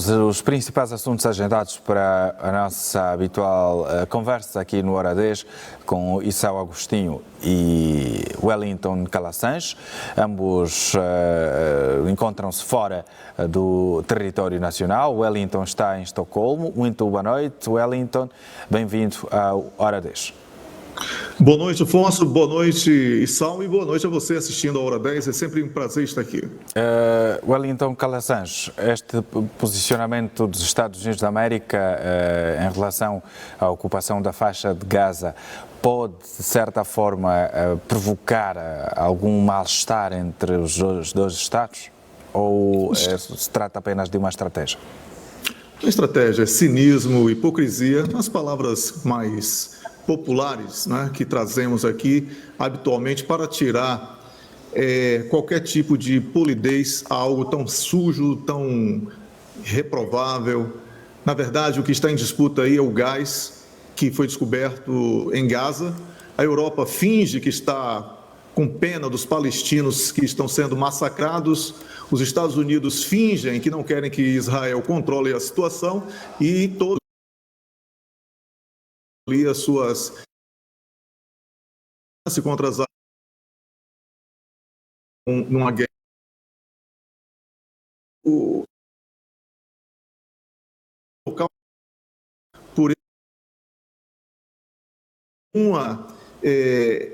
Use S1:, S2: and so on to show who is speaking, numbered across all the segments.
S1: Vamos aos principais assuntos agendados para a nossa habitual conversa aqui no Hora 10 com Isao Agostinho e Wellington Calazans. Ambos encontram-se fora do território nacional. Wellington está em Estocolmo. Muito boa noite, Wellington. Bem-vindo ao Hora 10.
S2: Boa noite, Afonso. Boa noite, Isao. E boa noite a você assistindo à Hora 10. É sempre um prazer estar aqui.
S1: Wellington Calazans, este posicionamento dos Estados Unidos da América em relação à ocupação da faixa de Gaza pode, de certa forma, provocar algum mal-estar entre os dois Estados? Ou se trata apenas de uma estratégia?
S2: A estratégia é cinismo, hipocrisia, as palavras mais populares, né, que trazemos aqui habitualmente para tirar qualquer tipo de polidez a algo tão sujo, tão reprovável. Na verdade, o que está em disputa aí é o gás que foi descoberto em Gaza. A Europa finge que está com pena dos palestinos que estão sendo massacrados. Os Estados Unidos fingem que não querem que Israel controle a situação e todos as suas contra as numa guerra por uma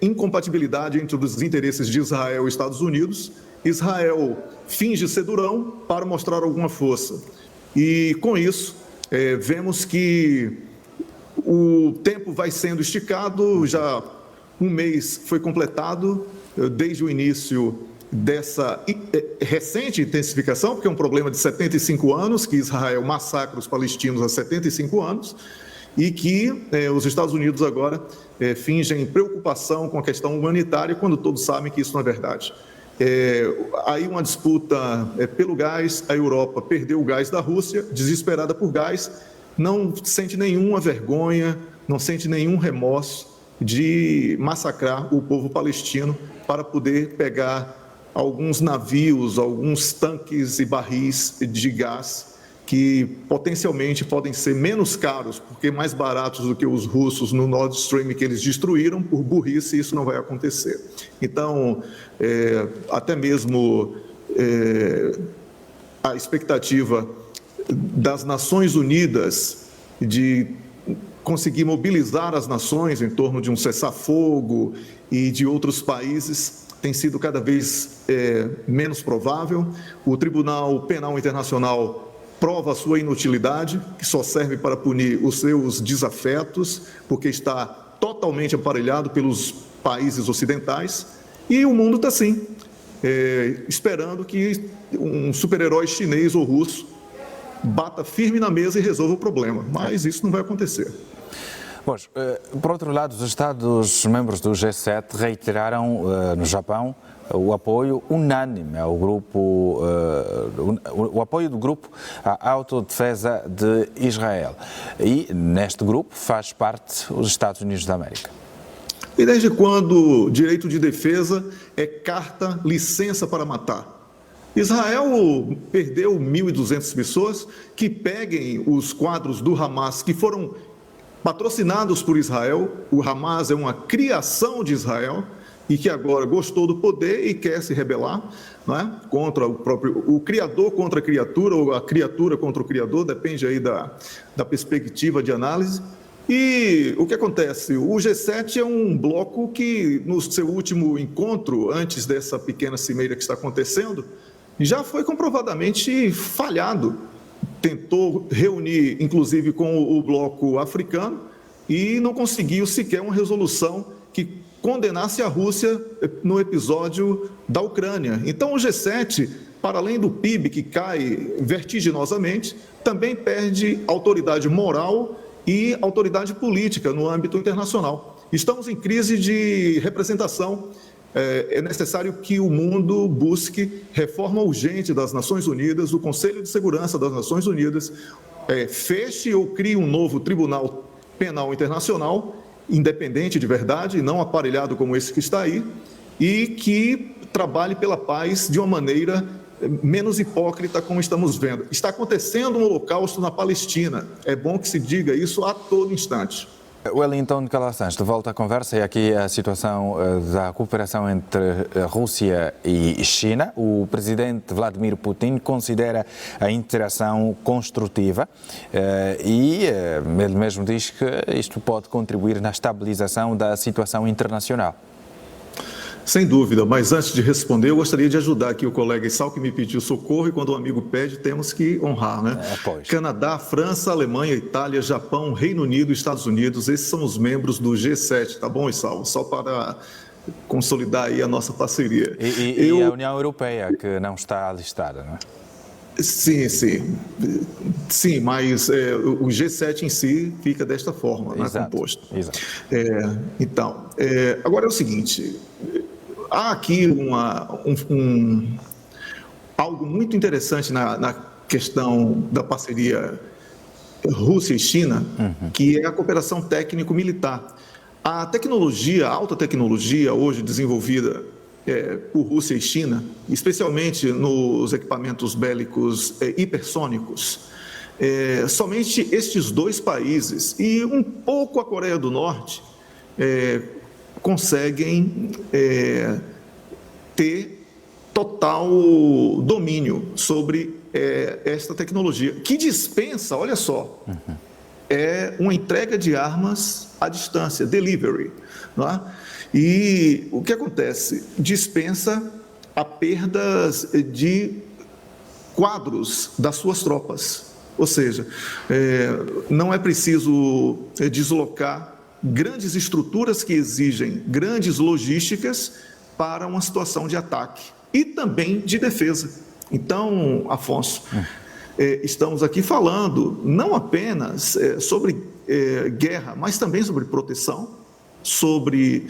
S2: incompatibilidade entre os interesses de Israel e Estados Unidos. Israel finge ser durão para mostrar alguma força e com isso vemos que o tempo vai sendo esticado. Já um mês foi completado desde o início dessa recente intensificação, porque é um problema de 75 anos, que Israel massacra os palestinos há 75 anos, e que os Estados Unidos agora fingem preocupação com a questão humanitária, quando todos sabem que isso não é verdade. Aí uma disputa pelo gás, a Europa perdeu o gás da Rússia, desesperada por gás, não sente nenhuma vergonha, não sente nenhum remorso de massacrar o povo palestino para poder pegar alguns navios, alguns tanques e barris de gás que potencialmente podem ser menos caros, porque mais baratos do que os russos no Nord Stream que eles destruíram. Por burrice, isso não vai acontecer. Então, até mesmo a expectativa das Nações Unidas de conseguir mobilizar as nações em torno de um cessar-fogo e de outros países tem sido cada vez menos provável. O Tribunal Penal Internacional prova a sua inutilidade, que só serve para punir os seus desafetos, porque está totalmente aparelhado pelos países ocidentais, e o mundo está assim, esperando que um super-herói chinês ou russo bata firme na mesa e resolva o problema, mas isso não vai acontecer.
S1: Pois, por outro lado, os Estados-membros do G7 reiteraram no Japão o apoio unânime ao grupo, o apoio do grupo à autodefesa de Israel. E neste grupo faz parte os Estados Unidos da América.
S2: E desde quando direito de defesa é carta licença para matar? Israel perdeu 1.200 pessoas. Que peguem os quadros do Hamas que foram patrocinados por Israel. O Hamas é uma criação de Israel e que agora gostou do poder e quer se rebelar, não é? Contra o criador contra a criatura, ou a criatura contra o criador, depende aí da perspectiva de análise. E o que acontece? O G7 é um bloco que, no seu último encontro, antes dessa pequena cimeira que está acontecendo, já foi comprovadamente falhado. Tentou reunir, inclusive, com o bloco africano e não conseguiu sequer uma resolução que condenasse a Rússia no episódio da Ucrânia. Então, o G7, para além do PIB que cai vertiginosamente, também perde autoridade moral e autoridade política no âmbito internacional. Estamos em crise de representação. É necessário que o mundo busque reforma urgente das Nações Unidas, do Conselho de Segurança das Nações Unidas, feche ou crie um novo Tribunal Penal Internacional, independente de verdade, não aparelhado como esse que está aí, e que trabalhe pela paz de uma maneira menos hipócrita como estamos vendo. Está acontecendo um holocausto na Palestina. É bom que se diga isso a todo instante.
S1: Wellington Calaçães, de volta à conversa, e aqui a situação da cooperação entre Rússia e China. O presidente Vladimir Putin considera a interação construtiva e ele mesmo diz que isto pode contribuir na estabilização da situação internacional.
S2: Sem dúvida, mas antes de responder, eu gostaria de ajudar aqui o colega Issal, que me pediu socorro, e quando um amigo pede, temos que honrar, né? Canadá, França, Alemanha, Itália, Japão, Reino Unido, Estados Unidos, esses são os membros do G7, tá bom, Issal? Só para consolidar aí a nossa parceria.
S1: E a União Europeia, que não está listada, não é?
S2: Sim, mas o G7 em si fica desta forma, né, composto.
S1: Exato.
S2: Então, agora é o seguinte, há aqui algo muito interessante na questão da parceria Rússia e China, que é a cooperação técnico-militar. A tecnologia, a alta tecnologia hoje desenvolvida por Rússia e China, especialmente nos equipamentos bélicos hipersônicos, somente estes dois países e um pouco a Coreia do Norte conseguem ter total domínio sobre esta tecnologia, que dispensa, olha só, uma entrega de armas à distância, delivery, não é? E o que acontece? Dispensa a perdas de quadros das suas tropas. Ou seja, não é preciso deslocar grandes estruturas que exigem grandes logísticas para uma situação de ataque e também de defesa. Então, Afonso, estamos aqui falando não apenas sobre guerra, mas também sobre proteção, sobre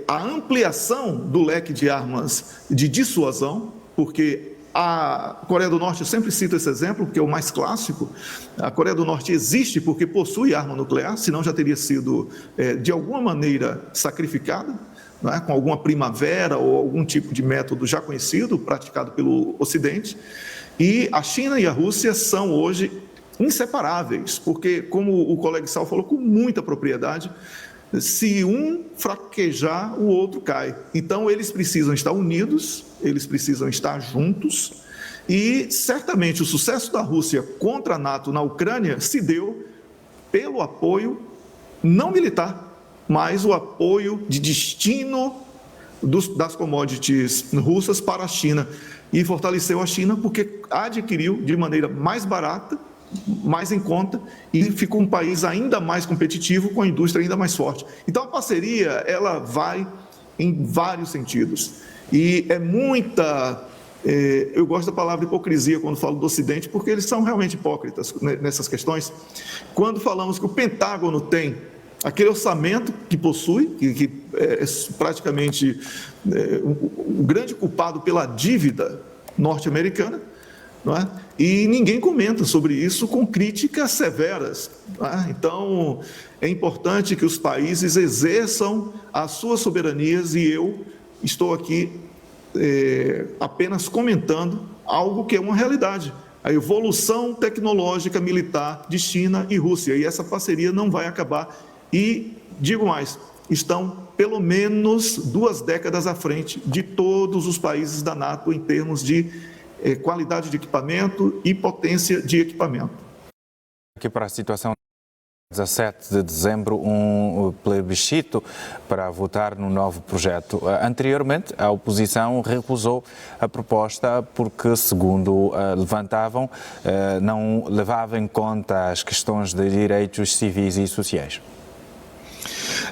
S2: a ampliação do leque de armas de dissuasão, porque a Coreia do Norte, eu sempre cito esse exemplo, porque é o mais clássico. A Coreia do Norte existe porque possui arma nuclear, senão já teria sido, de alguma maneira, sacrificada, não é? Com alguma primavera ou algum tipo de método já conhecido, praticado pelo Ocidente. E a China e a Rússia são hoje inseparáveis, porque, como o colega Sal falou com muita propriedade, se um fraquejar, o outro cai. Então, eles precisam estar unidos, eles precisam estar juntos, e certamente o sucesso da Rússia contra a NATO na Ucrânia se deu pelo apoio não militar, mas o apoio de destino das commodities russas para a China. E fortaleceu a China porque adquiriu de maneira mais barata, mais em conta, e ficou um país ainda mais competitivo, com a indústria ainda mais forte. Então a parceria, ela vai em vários sentidos, e é muita, eu gosto da palavra hipocrisia quando falo do Ocidente, porque eles são realmente hipócritas nessas questões. Quando falamos que o Pentágono tem aquele orçamento que possui, que é praticamente o grande culpado pela dívida norte-americana, não é? E ninguém comenta sobre isso com críticas severas, não é? Então, é importante que os países exerçam as suas soberanias, e eu estou aqui apenas comentando algo que é uma realidade, a evolução tecnológica militar de China e Rússia, e essa parceria não vai acabar, e digo mais, estão pelo menos 2 décadas à frente de todos os países da NATO em termos de qualidade de equipamento e potência de equipamento.
S1: Aqui para a situação, 17 de dezembro, um plebiscito para votar no novo projeto. Anteriormente, a oposição recusou a proposta porque, segundo levantavam, não levava em conta as questões de direitos civis e sociais.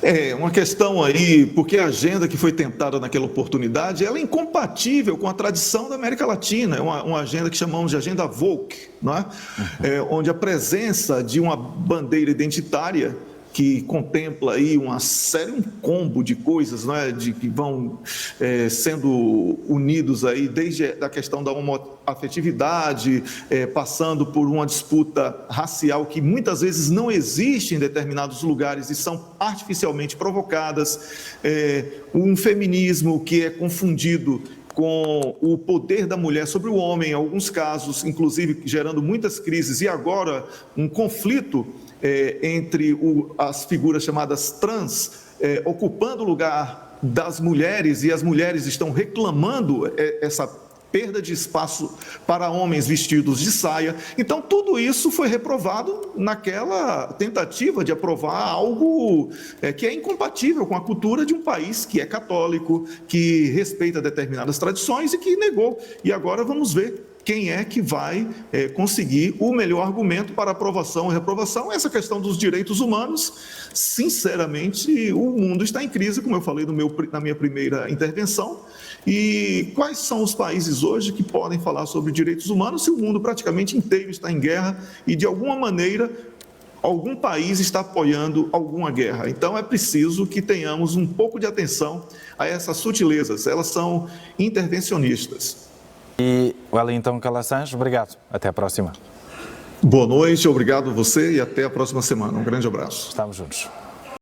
S2: É uma questão aí, porque a agenda que foi tentada naquela oportunidade, ela é incompatível com a tradição da América Latina, é uma agenda que chamamos de agenda woke, não é? Onde a presença de uma bandeira identitária que contempla aí uma série, um combo de coisas, não é? Que vão sendo unidos aí, desde a questão da homoafetividade, passando por uma disputa racial que muitas vezes não existe em determinados lugares e são artificialmente provocadas, um feminismo que é confundido com o poder da mulher sobre o homem, em alguns casos, inclusive gerando muitas crises, e agora um conflito entre as figuras chamadas trans, ocupando o lugar das mulheres, e as mulheres estão reclamando essa perda de espaço para homens vestidos de saia. Então, tudo isso foi reprovado naquela tentativa de aprovar algo que é incompatível com a cultura de um país que é católico, que respeita determinadas tradições e que negou. E agora vamos ver quem é que vai conseguir o melhor argumento para aprovação ou reprovação. Essa questão dos direitos humanos, sinceramente, o mundo está em crise, como eu falei na minha primeira intervenção. E quais são os países hoje que podem falar sobre direitos humanos se o mundo praticamente inteiro está em guerra e, de alguma maneira, algum país está apoiando alguma guerra? Então, é preciso que tenhamos um pouco de atenção a essas sutilezas, elas são intervencionistas.
S1: E Wellington Calacens, obrigado. Até a próxima.
S2: Boa noite, obrigado a você e até a próxima semana. Um grande abraço.
S1: Estamos juntos.